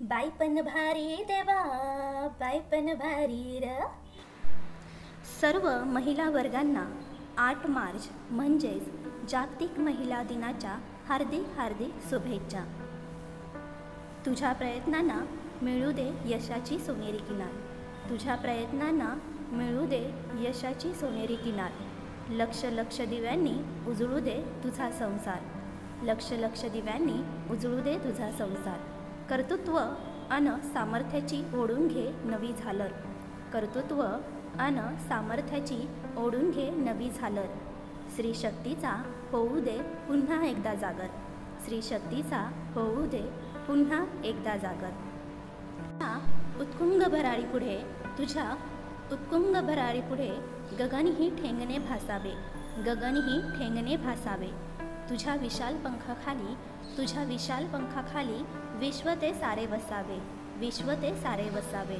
बाईपण भारी देवा, बाईपण भारी र. सर्व महिला वर्गांना 8 मार्च म्हणजेच जागतिक महिला दिनाच्या हार्दिक हार्दिक शुभेच्छा. तुझ्या प्रयत्नांना मिळू दे यशाची सोनेरी किनार. तुझ्या प्रयत्नांना मिळू दे यशाची सोनेरी किनार. लक्ष लक्ष दिव्यांनी उजळू दे तुझा संसार. लक्ष लक्ष दिव्यांनी उजळू दे तुझा संसार. कर्तृत्व अन सामर्थ्याची ओढून घे नवी झालर. कर्तृत्व अन सामर्थ्याची ओढून घे नवी झालर. श्री शक्तीचा होऊ दे पुन्हा एकदा जागर. श्री शक्तीचा होऊ दे पुन्हा एकदा जागर. उत्तुंग भरारी पुढे, तुझ्या उत्तुंग भरारी पुढे गगनही ठेंगणे भासावे. गगनही ठेंगणे भासावे. तुझ्या विशाल पंखाखाली, तुझ्या विशाल पंखाखाली विश्व ते सारे वसावे. विश्व ते सारे वसावे.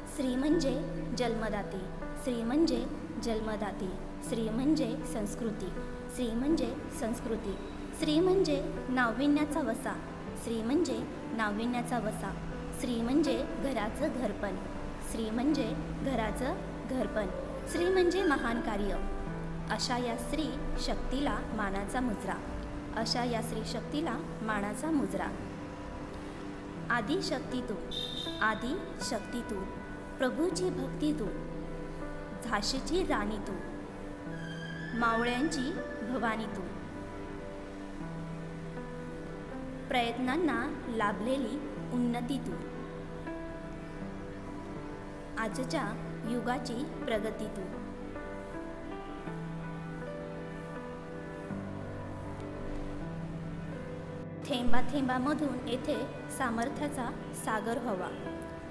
स्त्री म्हणजे जन्मदाती. स्त्री म्हणजे जन्मदाती. स्त्री म्हणजे संस्कृती. स्त्री म्हणजे संस्कृती. स्त्री म्हणजे नाविन्याचा वसा. स्त्री म्हणजे नाविन्याचा वसा. स्त्री म्हणजे घराचं घरपण. स्त्री म्हणजे घराचं घरपण. स्त्री म्हणजे महान कार्य. अशा या स्त्री शक्तीला मानाचा मुजरा. अशा या स्त्री शक्तीला मानाचा मुजरा. आदि शक्ती तू, आदि शक्ती तू, प्रभूची भक्ती तू, झाशीची राणी तू, मावळ्यांची भवानी तू, प्रयत्नांना लाभलेली उन्नती तू, आजच्या युगाची प्रगती तू. थेंबा थेंबामधून येथे सामर्थ्याचा सागर व्हावा.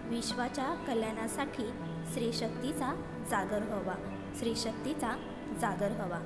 विश्वाच्या कल्याणासाठी स्त्री शक्तीचा जागर व्हावा. स्त्री शक्तीचा जागर व्हावा.